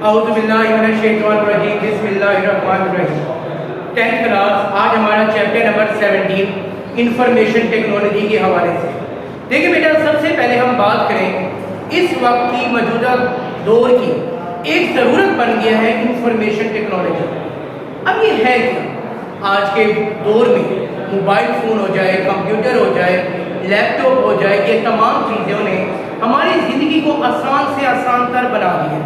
اعوذ باللہ من الشیطان الرجیم بسم اللہ الرحمن الرحیم 10th کلاس آج ہمارا چیپٹر نمبر 17 انفارمیشن ٹیکنالوجی کے حوالے سے. دیکھیں بیٹا, سب سے پہلے ہم بات کریں اس وقت کی موجودہ دور کی ایک ضرورت بن گیا ہے انفارمیشن ٹیکنالوجی. اب یہ ہے کیا؟ آج کے دور میں موبائل فون ہو جائے, کمپیوٹر ہو جائے, لیپ ٹاپ ہو جائے, یہ تمام چیزوں نے ہماری زندگی کو آسان سے آسان تر بنا دیا.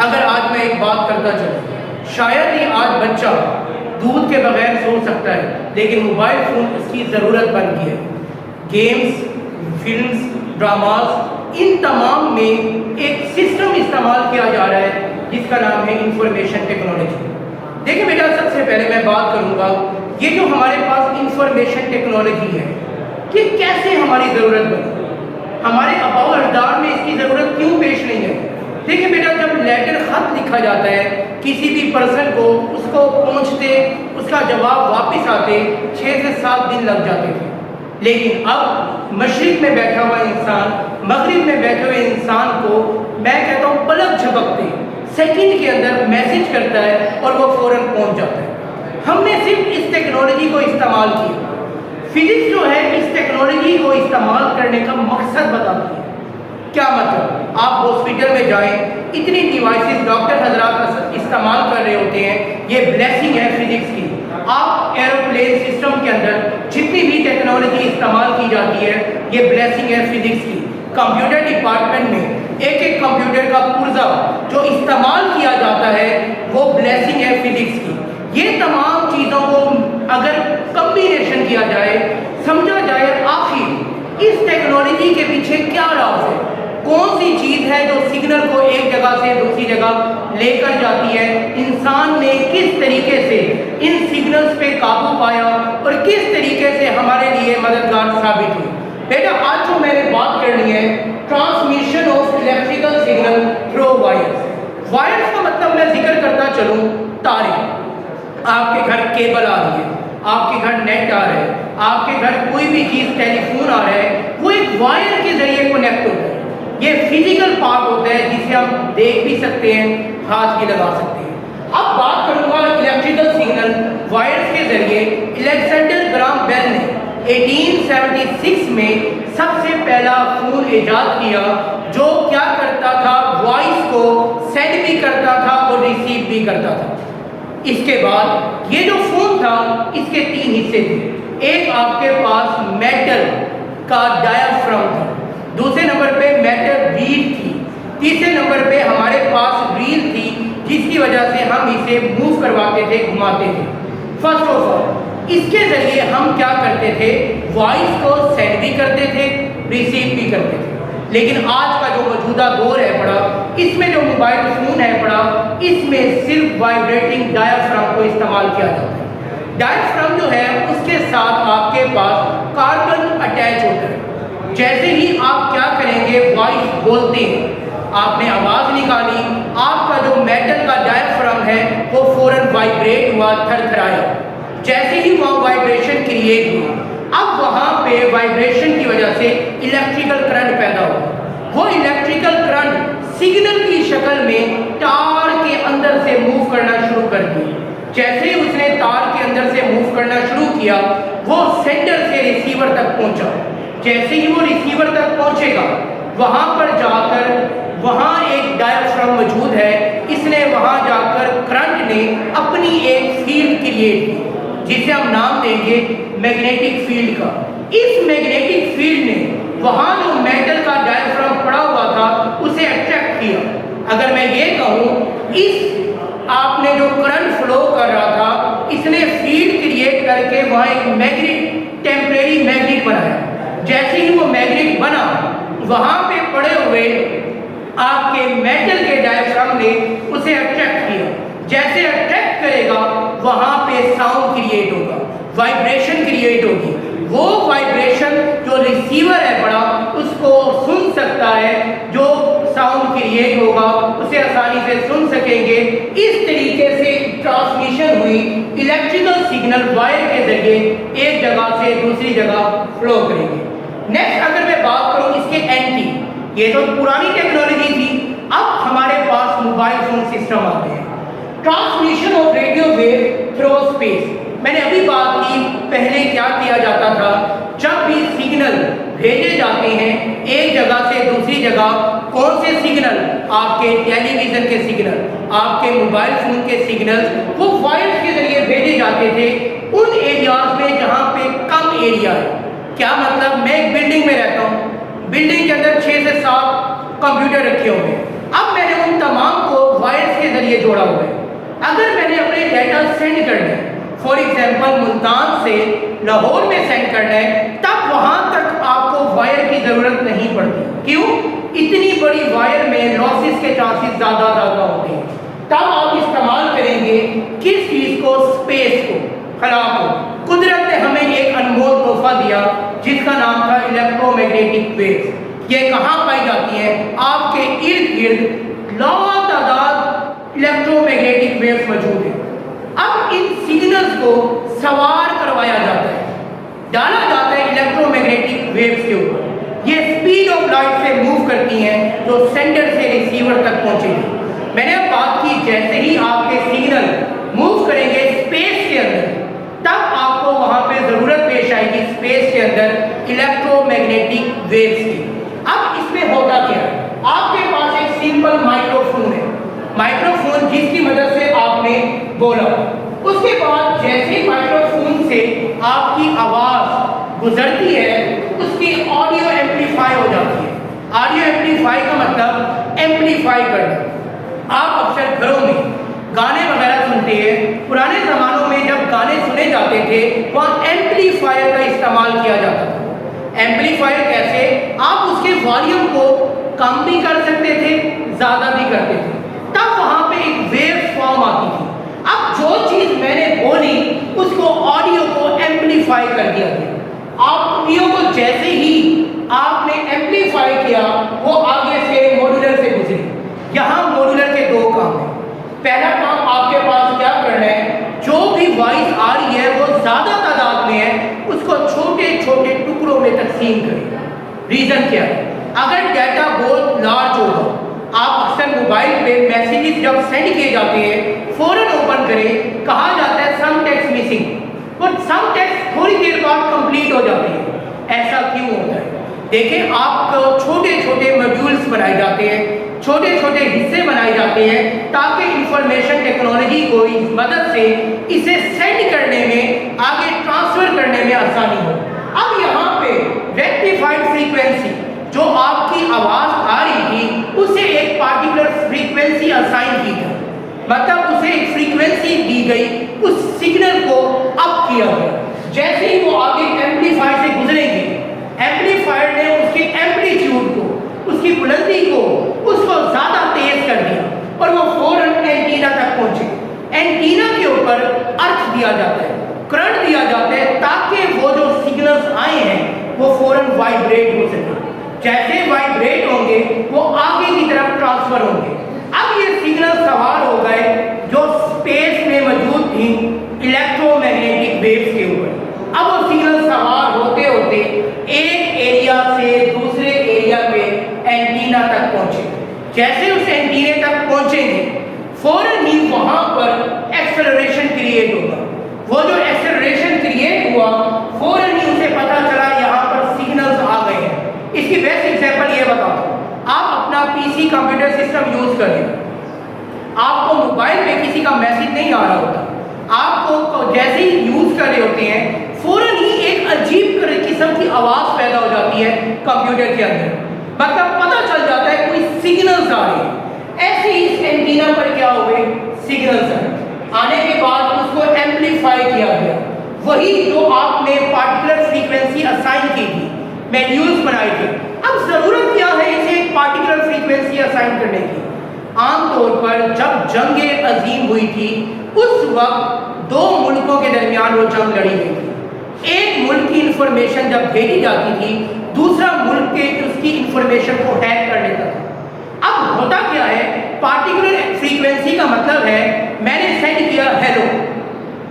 اگر آج میں ایک بات کرتا چلوں, شاید ہی آج بچہ دودھ کے بغیر سو سکتا ہے, لیکن موبائل فون اس کی ضرورت بن گئی ہے. گیمز, فلمز, ڈراماز, ان تمام میں ایک سسٹم استعمال کیا جا رہا ہے جس کا نام ہے انفارمیشن ٹیکنالوجی. دیکھیں بیٹا, سب سے پہلے میں بات کروں گا یہ جو ہمارے پاس انفارمیشن ٹیکنالوجی ہے کہ کیسے ہماری ضرورت بنی, ہمارے آباء و اجداد میں اس کی ضرورت کیوں پیش نہیں ہے. دیکھیں بیٹا, جب لیٹر خط لکھا جاتا ہے کسی بھی پرسن کو, اس کو پہنچتے اس کا جواب واپس آتے 6 سے 7 دن لگ جاتے تھے. لیکن اب مشرق میں بیٹھا ہوا انسان مغرب میں بیٹھے ہوئے انسان کو میں کہتا ہوں پلک جھپکتے سیکنڈ کے اندر میسج کرتا ہے اور وہ فوراً پہنچ جاتا ہے. ہم نے صرف اس ٹیکنالوجی کو استعمال کیا. فزکس جو ہے اس ٹیکنالوجی کو استعمال کرنے کا مقصد بتاتی ہے. کیا مطلب؟ آپ ہاسپٹل میں جائیں, اتنی ڈیوائسز ڈاکٹر حضرات استعمال کر رہے ہوتے ہیں, یہ بلیسنگ ہے فزکس کی. آپ ایروپلین سسٹم کے اندر جتنی بھی ٹیکنالوجی استعمال کی جاتی ہے یہ بلیسنگ ہے فزکس کی. کمپیوٹر ڈپارٹمنٹ میں ایک ایک کمپیوٹر کا پرزہ جو استعمال کیا جاتا ہے وہ بلیسنگ ہے فزکس کی. یہ تمام چیزوں کو اگر کمبینیشن کیا جائے, سمجھا جائے آخر اس ٹیکنالوجی کے پیچھے کیا راز ہے, کون سی چیز ہے جو سگنل کو ایک جگہ سے دوسری جگہ لے کر جاتی ہے, انسان نے کس طریقے سے ان سگنلز پہ قابو پایا اور کس طریقے سے ہمارے لیے مددگار ثابت ہوئی. بیٹا, آج جو میں نے بات کرنی ہے transmission of electrical signal through wires. Wires کا مطلب میں ذکر کرتا چلوں تاریں. آپ کے گھر کیبل آ رہی ہے, آپ کے گھر نیٹ آ رہا ہے, آپ کے گھر کوئی بھی چیز ٹیلی فون آ رہا ہے, وہ ایک وائر کے ذریعے کنیکٹ ہوتا ہے. یہ فزیکل پارٹ ہوتا ہے جسے ہم دیکھ بھی سکتے ہیں, ہاتھ بھی لگا سکتے ہیں. اب بات کروں گا الیکٹریکل سگنل وائرز کے ذریعے. الیگزینڈر گرام بیل نے 1876 میں سب سے پہلا فون ایجاد کیا جو کیا کرتا تھا, وائس کو سینڈ بھی کرتا تھا اور ریسیو بھی کرتا تھا. اس کے بعد یہ جو فون تھا اس کے 3 حصے تھے. ایک آپ کے پاس میٹل کا ڈایافرام تھا, دوسرے نمبر پہ میٹل ریڈ تھی, تیسرے نمبر پہ ہمارے پاس ریل تھی جس کی وجہ سے ہم اسے موو کرواتے تھے, گھماتے تھے. فرسٹ آف آل اس کے ذریعے ہم کیا کرتے تھے, وائس کو سینڈ بھی کرتے تھے, ریسیو بھی کرتے تھے. لیکن آج کا جو موجودہ دور ہے پڑا, اس میں جو موبائل فون ہے پڑا, اس میں صرف وائبریٹنگ ڈایافرام کو استعمال کیا جاتا ہے. ڈایافرام جو ہے اس کے ساتھ آپ کے پاس کاربن اٹیچ ہوتا ہے. جیسے ہی آپ کیا کریں گے, وائس بولتے ہیں, آپ نے آواز نکالی, آپ کا جو میٹل کا ڈایافرام ہے وہ فوراً وائبریٹ ہوا, تھر تھرایا. جیسے ہی وہاں وائبریشن کریٹ ہوئی, اب وہاں پہ وائبریشن کی وجہ سے الیکٹریکل کرنٹ پیدا ہوا. وہ الیکٹریکل کرنٹ سگنل کی شکل میں تار کے اندر سے موو کرنا شروع کر دی. جیسے ہی اس نے تار کے اندر سے موو کرنا شروع کیا, وہ سینڈر سے ریسیور تک پہنچا. جیسے ہی وہ ریسیور تک پہنچے گا, وہاں پر جا کر وہاں ایک ڈایافرام موجود ہے, اس نے وہاں جا کر کرنٹ نے اپنی ایک فیلڈ کریٹ کی جسے ہم نام دیں گے میگنیٹک فیلڈ کا. اس میگنیٹک فیلڈ نے وہاں جو میٹل کا ڈایافرام پڑا ہوا تھا اسے اٹریکٹ کیا. اگر میں یہ کہوں, اس آپ نے جو کرنٹ فلو کر رہا تھا اس نے فیلڈ کریٹ کر کے وہاں ایک میگنیٹ, ٹیمپریری میگنیٹ بنایا. جیسے ہی وہ میگنیٹ بنا, وہاں پہ پڑے ہوئے آپ کے میٹل کے ڈایافرام نے اسے اٹریکٹ کیا. جیسے اٹریکٹ کرے گا وہاں پہ ساؤنڈ کریٹ ہوگا, وائبریشن کریٹ ہوگی. وہ وائبریشن جو ریسیور ہے بڑا اس کو سن سکتا ہے, جو ساؤنڈ کریٹ ہوگا اسے آسانی سے سن سکیں گے. اس طریقے سے ٹرانسمیشن ہوئی, الیکٹریکل سگنل وائر کے ذریعے ایک جگہ سے دوسری جگہ فلو کریں گے. نیکسٹ اگر میں بات کروں اس کے اینٹی, یہ تو پرانی ٹیکنالوجی تھی. اب ہمارے پاس موبائل فون سسٹم آتے ہیں. Transmission of radio wave through space. میں نے ابھی بات کی پہلے کیا کیا جاتا تھا, جب بھی سگنل بھیجے جاتے ہیں ایک جگہ سے دوسری جگہ, کون سے سگنل, آپ کے ٹیلی ویژن کے سگنل, آپ کے موبائل فون کے سگنل, وہ وائرس کے ذریعے بھیجے جاتے تھے ان ایریاز میں جہاں پہ کم ایریا ہے. کیا مطلب, میں ایک بلڈنگ میں رہتا ہوں, بلڈنگ کے اندر 6 سے 7 کمپیوٹر رکھے ہوئے ہیں. اب میں نے ان تمام کو وائرس کے ذریعے جوڑا ہوا ہے. اگر میں نے اپنے ڈیٹا سینڈ کرنا ہے, فار ایگزامپل ملتان سے لاہور میں سینڈ کرنا ہے, تب وہاں تک آپ کو وائر کی ضرورت نہیں پڑتی. کیوں؟ اتنی بڑی وائر میں لاسز کے چانسز زیادہ ہوتے ہیں. تب آپ استعمال کریں گے کس چیز کو, اسپیس کو, خلا کو. قدرت نے ہمیں ایک انمول تحفہ دیا جس کا نام تھا الیکٹرو میگنیٹک ویوز. یہ کہاں پائی جاتی ہیں؟ آپ کے ارد گرد لاتعداد الیکٹرو میگنیٹک ویوز موجود ہیں. اب ان سگنلز کو سوار کروایا جاتا ہے, ڈالا جاتا ہے الیکٹرو میگنیٹک ویوز کے اوپر. یہ اسپیڈ آف لائٹ سے موو کرتی ہیں جو سینڈر سے ریسیور تک پہنچے گی. میں نے اب بات کی جیسے ہی آپ کے سگنل موو کریں گے اسپیس کے اندر, تب آپ کو وہاں پہ ضرورت پیش آئے گی اسپیس کے اندر الیکٹرو میگنیٹک ویوز کی. اب اس میں ہوتا کیا ہے, آپ کے پاس ایک سمپل مائکرو فون ہے, مائکرو فون جس کی مدد سے آپ نے بولا. اس کے بعد جیسے ہی مائکرو فون سے آپ کی آواز گزرتی ہے اس کی آڈیو ایمپلیفائی ہو جاتی ہے. آڈیو ایمپلیفائی کا مطلب ایمپلیفائی کرنا. آپ اکثر گھروں میں گانے وغیرہ سنتے ہیں, پرانے زمانوں میں جب گانے سنے جاتے تھے وہاں ایمپلیفائر کا استعمال کیا جاتا تھا. ایمپلیفائر کیسے, آپ اس کے والیوم کو کم بھی کر سکتے تھے, زیادہ بھی کرتے تھے, تب وہاں پہ ایک ویو فارم آتی تھی. اب جو چیز میں نے بولی اس کو آڈیو کو ایمپلیفائی کر دیا گیا. آڈیو کو جیسے ہی آپ نے ایمپلیفائی کیا وہ آگے سے ماڈیولر سے گزری. یہاں ماڈیولر کے 2 کام ہیں. پہلا کام آپ کے پاس کیا کرنا ہے, جو بھی وائس آ رہی ہے وہ زیادہ تعداد میں ہے اس کو چھوٹے چھوٹے ٹکڑوں میں تقسیم کریں. ریزن کیا ہے, اگر ڈیٹا بہت لارج ہوگا, آپ اکثر موبائل پہ میسیجز جب سینڈ کیے جاتے ہیں فوراً اوپن کریں, کہا جاتا ہے سم ٹیکسٹ مسنگ, اور سم ٹیکسٹ تھوڑی دیر بعد کمپلیٹ ہو جاتی ہے. ایسا کیوں ہوتا ہے؟ دیکھیں, آپ کو چھوٹے چھوٹے موڈیولز بنائے جاتے ہیں, چھوٹے چھوٹے حصے بنائے جاتے ہیں تاکہ انفارمیشن ٹیکنالوجی کو اس مدد سے اسے سینڈ کرنے میں, آگے ٹرانسفر کرنے میں آسانی ہو. اب یہاں پہ ریکٹیفائڈ فریکوینسی جو آپ کی آواز آ رہی تھی اسے ایک پارٹیکولر فریکوینسی اسائن کی گئی, مطلب اسے ایک فریکوینسی دی گئی, اس سگنل کو اپ کیا گیا. جیسے ہی وہ آگے ایمپلیفائر سے گزریں گے, ایمپلیفائر نے اس کے ایمپلیٹیوڈ کو, اس کی بلندی کو, اس کو زیادہ تیز کر دیا اور وہ فوراً اینٹینا تک پہنچے. اینٹینا کے اوپر ارتھ دیا جاتا ہے, کرنٹ دیا جاتا ہے تاکہ وہ جو سگنلز آئے ہیں وہ فوراً وائبریٹ ہو سکے. جیسے وائبریٹ ہوں گے وہ آگے کی طرف ٹرانسفر ہوں گے. اب یہ سگنل سوار ہو گئے جو اسپیس میں موجود تھی الیکٹرو میگنیٹک ویوز کے اوپر. اب وہ سگنل سوار ہوتے ہوتے ایک ایریا سے دوسرے ایریا پہ اینٹینا تک پہنچے. جیسے اس اینٹینے تک پہنچیں گے فوراً ہی وہاں پر ایکسلریشن کریٹ ہوگا. وہ جو ایکسلریشن کریٹ ہوا فوراً ہی اسے پتا چلا یہاں پر سگنلز آ گئے ہیں. اس کی بیسٹ ایگزامپل یہ بتاتا ہوں, آپ اپنا PC کمپیوٹر سسٹم یوز کریں, آپ کو موبائل پہ کسی کا میسج نہیں آ رہا ہوتا, آپ کو جیسے ہی یوز کر رہے ہوتے ہیں فوراً ہی ایک عجیب قسم کی آواز پیدا ہو جاتی ہے کمپیوٹر کے اندر, مطلب پتہ چل جاتا ہے کوئی سگنلز آ رہے ہیں. ایسے ہی اس اینٹینا پر کیا ہوئے, سگنلز آنے کے بعد اس کو ایمپلیفائی کیا گیا. وہی جو آپ نے پارٹیکولر فریکوینسی اسائن کی تھی, مینیوز بنائے تھے. اب ضرورت کیا ہے اسے ایک پارٹیکولر فریکوینسی اسائن کرنے کی؟ عام طور پر جب جنگ عظیم ہوئی تھی اس وقت 2 ملکوں کے درمیان وہ جنگ لڑی گئی تھی. ایک ملک کی انفارمیشن جب بھیجی جاتی تھی دوسرا ملک کے اس کی انفارمیشن کو ہیک کر لیتا تھا. اب ہوتا کیا ہے, پارٹیکولر فریکوینسی کا مطلب ہے میں نے سینڈ کیا ہیلو,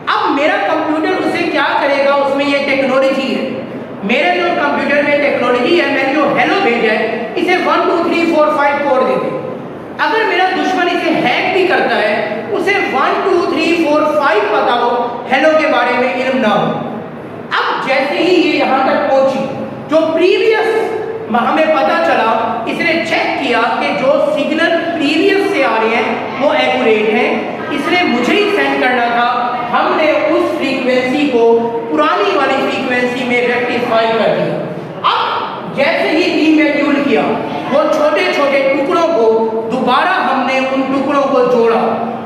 اب میرا کمپیوٹر اسے کیا کرے گا, اس میں یہ ٹیکنالوجی ہے, میرے جو کمپیوٹر میں ٹیکنالوجی ہے, میں نے جو ہیلو بھیجا ہے اسے 1 2 3 4 5 کوڈ دے دے. اگر میرا دشمن اسے کرتا ہے اسے 1 2 3 4 5 پتا ہو, ہیلو کے بارے میں علم نہ ہو. اب جیسے ہی یہ یہاں تک پہنچی, جو پریویس ہمیں پتا چلا, اس نے چیک کیا کہ جو سگنل پریویس سے آ رہے ہیں وہ ایکوریٹ ہیں, اس نے مجھے ہی سینڈ کرنا تھا. ہم نے اس فریکوینسی کو پرانی والی فریکوینسی میں ریکٹیفائی کر دیا. اب جیسے ہی ڈی میڈیول کیا, وہ چھوٹے چھوٹے ٹکڑوں کو دوبارہ ہم نے ان ٹکڑوں کو جوڑا,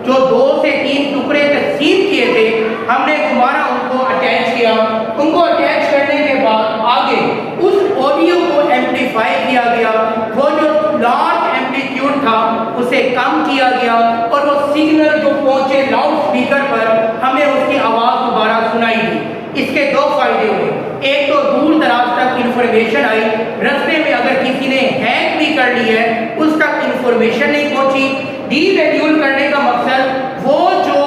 جو 2 سے 3 ٹکڑے تقسیم کیے تھے, ہم نے دوبارہ ان کو اٹیچ کیا. ان کو اٹیچ کرنے کے بعد آگے اس آڈیو کو ایمپلیفائی کیا گیا. وہ جو لارج ایمپلیٹیوڈ تھا اسے کم کیا گیا, اور وہ سگنل جو پہنچے لاؤڈ اسپیکر پر, ہمیں اس کی آواز دوبارہ سنائی دی. اس کے 2 فائدے ہوئے. ایک تو دور دراز تک انفارمیشن آئی, رستے میں اگر کسی نے ہیک بھی کر لی ہے اس تک انفارمیشن نہیں پہنچی. ڈی میڈیول کرنے کا مقصد وہ جو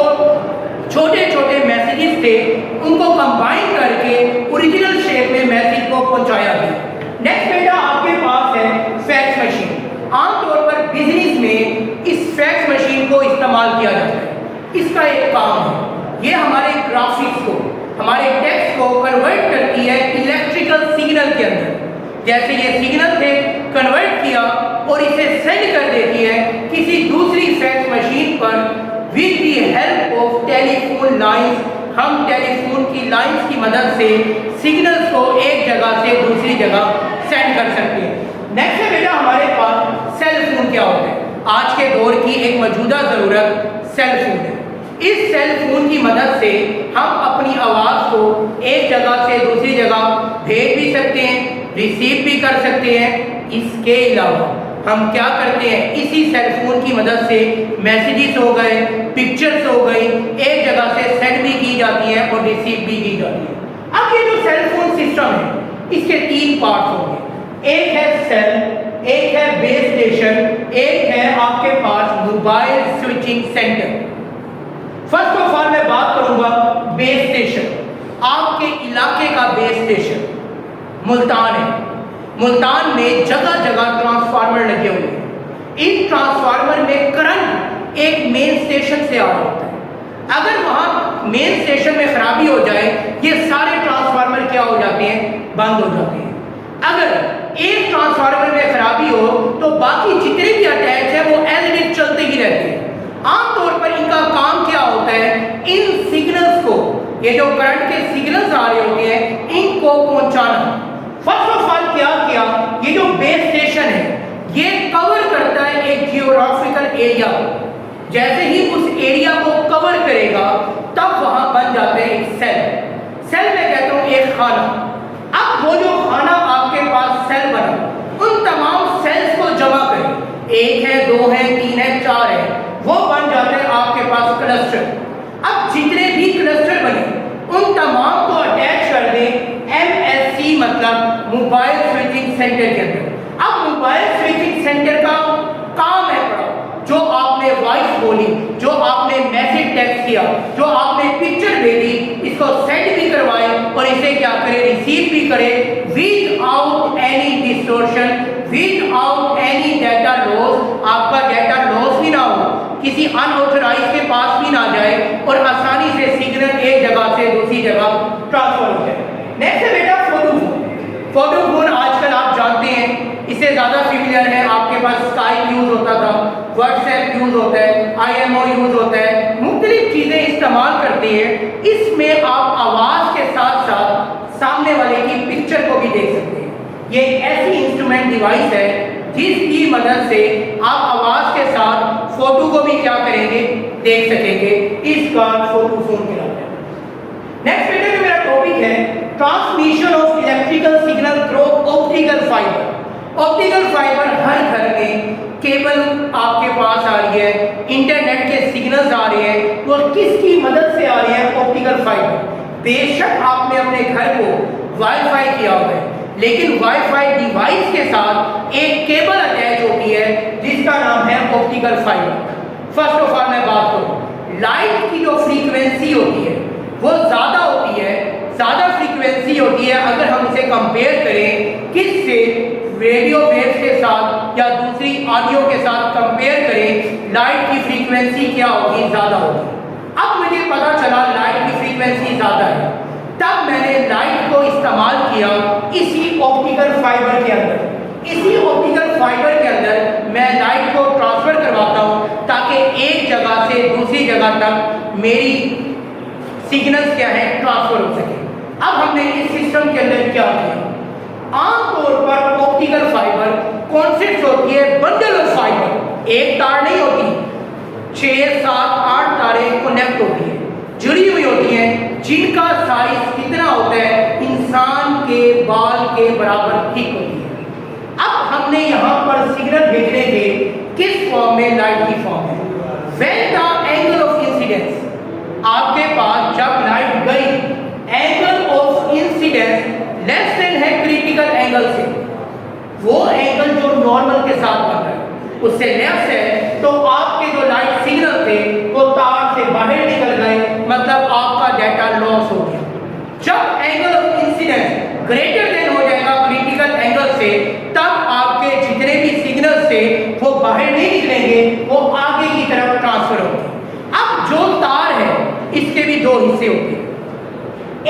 چھوٹے چھوٹے میسیجز تھے ان کو کمبائن کر کے اوریجنل شیپ میں میسیج کو پہنچایا گیا. نیکسٹ بیٹا آپ کے پاس ہے فیکس مشین. عام طور پر بزنس میں اس فیکس مشین کو استعمال کیا جاتا ہے. اس کا ایک کام ہے, یہ ہمارے گرافکس کو, ہمارے ٹیکسٹ کو کنورٹ کرتی ہے الیکٹریکل سگنل کے اندر. جیسے یہ سگنل تھے, کنورٹ کیا اور اسے سینڈ کر دیتی ہے کسی دوسری فیکس مشین پر with the help of telephone lines. ہم ٹیلی فون کی لائنز کی مدد سے سگنلز کو ایک جگہ سے دوسری جگہ سینڈ کر سکتے ہیں. نیکسٹ ہے بیٹا ہمارے پاس سیل فون. کیا ہوتا ہے؟ آج کے دور کی ایک موجودہ ضرورت سیل فون ہے. اس سیل فون کی مدد سے ہم اپنی آواز کو ایک جگہ سے دوسری جگہ بھیج بھی سکتے ہیں, ریسیو بھی کر سکتے ہیں. اس کے علاوہ ہم کیا کرتے ہیں, اسی سیل فون کی مدد سے میسیجز ہو گئے, پکچرز ہو گئی, ایک جگہ سے سینڈ بھی کی جاتی ہیں اور ریسیو بھی کی جاتی ہے. اب یہ جو سیل فون سسٹم ہے اس کے 3 پارٹس ہوں گے. ایک ہے سیل, ایک ہے بیس اسٹیشن, ایک ہے آپ کے پاس mobile switching centre. First of all میں بات کروں گا بیس اسٹیشن. آپ کے علاقے کا بیس اسٹیشن ملتان ہے. ملتان میں جگہ جگہ ٹرانسفارمر لگے ہوئے ہیں. ان ٹرانسفارمر میں کرنٹ ایک مین اسٹیشن سے آ رہا ہوتا ہے. اگر وہاں مین اسٹیشن میں خرابی ہو جائے, یہ سارے ٹرانسفارمر کیا ہو جاتے ہیں, بند ہو جاتے ہیں. اگر ایک ٹرانسفارمر میں خرابی ہو تو باقی جتنے بھی اٹیچ ہیں وہ ایز اٹ از چلتے ہی رہتے ہیں. عام طور پر ان کا کام کیا ہوتا ہے, ان سگنلز کو, یہ جو کرنٹ کے سگنلز آ رہے ہوتے ہیں ان کو پہنچانا. فرسٹ آف آل کیا کیا, یہ جو بیس اسٹیشن ہے یہ کور کرتا ہے ایک جیوگرافیکل ایریا. جیسے ہی اس ایریا کو کور کرے گا تب وہاں بن جاتے ہیں ایک سیل. سیل میں کہتا ہوں ایک خانہ. اب وہ جو خانہ آپ کے پاس سیل بنا, ان تمام سیلز کو جمع کریں, 1 ہے 2 ہے 3 ہے 4 ہے, وہ بن جاتے ہیں آپ کے پاس کلسٹر. اب جتنے بھی کلسٹر بنے ان تمام کو اٹیچ کر دیں MSC مطلب موبائل سوئچنگ سینٹر کے اندر. اب موبائل سوئچنگ سینٹر کا کام ہے بڑا, جو آپ نے وائس بولی, جو آپ نے میسج ٹیکسٹ کیا, جو آپ نے پکچر بھیجی, اس کو سینڈ بھی کروائے اور اسے کیا کرے, ریسیو بھی کرے without any distortion, without any data loss. آپ کا ڈیٹا لاس بھی نہ ہو, کسی ان آتھورائز کے پاس بھی نہ جائے اور آسانی سے سگنل ایک جگہ سے دوسری جگہ ٹرانسفر ہو جائے. نیکسٹ ہے بیٹا فوٹو فون. فوٹو فون آج کل آپ جانتے ہیں, اس سے زیادہ فیملیئر ہے. آپ کے پاس اسکائپ یوز ہوتا تھا, واٹس ایپ یوز ہوتا ہے, IMO یوز ہوتا ہے, مختلف چیزیں استعمال کرتے ہیں. اس میں آپ آواز کے ساتھ ساتھ سامنے والے کی پکچر کو بھی دیکھ سکتے ہیں. یہ ایک ایسی انسٹرومنٹ ڈیوائس ہے جس کی مدد سے آپ آواز کے ساتھ فوٹو کو بھی کیا کریں گے, دیکھ سکیں گے. اس کا فوٹو فون کہلاتا ہے. نیکسٹ بیٹا جو میرا ٹاپک ہے transmission of electrical signal through optical fibre. Optical fibre ہر گھر میں کیبل آپ کے پاس آ رہی ہے, انٹرنیٹ کے سگنلز آ رہے ہیں, وہ کس کی مدد سے آ رہے ہیں, آپٹیکل فائبر. بے شک آپ نے اپنے گھر کو وائی فائی کیا ہوا ہے, لیکن وائی فائی ڈیوائس کے ساتھ ایک کیبل اٹیچ ہوتی ہے جس کا نام ہے optical fibre. First of all میں بات کروں, لائٹ کی جو فریکوینسی ہوتی ہے وہ زیادہ ہوتی ہے, زیادہ فریکوینسی ہوتی ہے اگر ہم اسے کمپیئر کریں کس سے, ریڈیو ویوز کے ساتھ یا دوسری آڈیو کے ساتھ کمپیئر کریں لائٹ کی فریکوینسی کیا ہوگی؟ زیادہ ہوگی۔ اب مجھے پتا چلا لائٹ کی فریکوینسی زیادہ ہے، تب میں نے لائٹ کو استعمال کیا اسی آپٹیکل فائبر کے اندر۔ اسی آپٹیکل فائبر کے اندر میں لائٹ کو ٹرانسفر کرواتا ہوں تاکہ ایک جگہ سے دوسری جگہ تک میری سگنلز کیا ہے ٹرانسفر ہو سکے۔ اب ہم نے اس سسٹم کے اندر کیا کیا؟ عام طور پر آپٹیکل فائبر کانسیپٹ ہوتی ہے بنڈل آف فائبر، ایک تار نہیں ہوتی، 6 7 8 تاریں کنیکٹ ہوتی ہیں، جڑی ہوئی ہوتی ہیں، جن کا سائز کتنا ہوتا ہے؟ انسان کے بال کے برابر ٹھیک ہوتی ہے۔ اب ہم نے یہاں پر سگنل بھیجنے تھے کس فارم میں؟ لائٹ کی فارم میں۔ when the angle of incidence، آپ کے پاس جب لائٹ گئی اینگل آف انسیڈنس لیس دین ہے کریٹیکل اینگل سے، وہ اینگل جو نارمل کے ساتھ بن رہا ہے اس سے لیس ہے، تو آپ کے جو لائٹ سگنل تھے وہ تار سے باہر نکل گئے، مطلب آپ کا ڈیٹا لاس ہو گیا۔ جب angle of incidence greater than ہو جائے گا کریٹیکل اینگل سے، تب آپ کے جتنے بھی سگنل تھے وہ باہر نہیں نکلیں گے، وہ آگے کی طرف ٹرانسفر ہوں گے۔ اب جو تار ہے اس کے بھی 2 حصے ہوتے ہیں،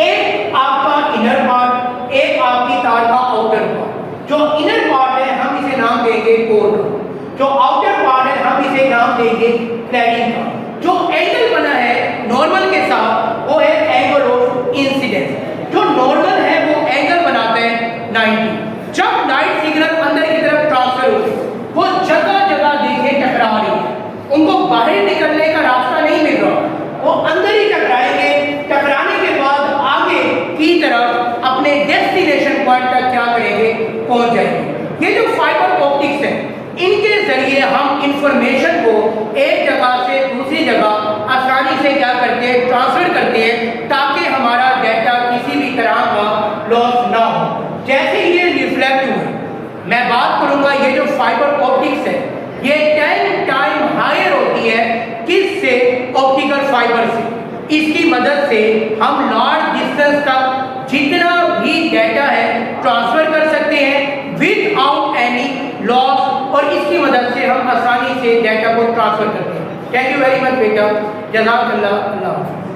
ایک آپ کا انر پارٹ، ایک آپ کی تار کا آؤٹر پارٹ۔ جو انر پارٹ ہے ہم اسے نام دیں گے کور کا، جو آؤٹر پارٹ ہے ہم اسے نام دیں گے کلیڈنگ کا۔ جو اینگل بنا ہے نارمل کے ساتھ وہ ہے اینگل آف انسیڈنس، جو نارمل ہے وہ اینگل بناتا ہے 90۔ جب لائٹ سگنل اندر کی طرف ٹرانسفر ہوگی وہ جگہ جگہ دیکھیں ٹکرا رہی ہے، ان کو باہر نکلنے کا راستہ نہیں مل رہا، وہ اندر ہی ٹکرائیں گے، ٹکرانے کے بعد آگے کی طرف اپنے ڈیسٹینیشن پوائنٹ تک کیا کریں گے؟ پہنچ جائیں گے۔ یہ جو فائبر آپٹکس ہیں ان کے ذریعے ہم انفارمیشن کو ایک جگہ سے دوسری جگہ آسانی سے کیا کرتے ہیں؟ ٹرانسفر کرتے ہیں، تاکہ ہمارا ڈیٹا کسی بھی طرح کا لاس نہ ہو۔ جیسے یہ ریفلیکٹو ہے، میں بات کروں گا یہ جو فائبر آپٹکس ہے یہ 10 ٹائم ہائر ہوتی ہے کس سے؟ آپٹیکل فائبر سے۔ اس کی مدد سے ہم لارج ڈسٹینس تک جتنا بھی ڈیٹا ہے ٹرانسفر کر سکتے ہیں ود آؤٹ اینی لاس، اور اس کی مدد سے ہم آسانی سے ڈیٹا کو ٹرانسفر کرتے ہیں۔ تھینک یو ویری مچ بیٹا، جزاک اللہ، اللہ حافظ۔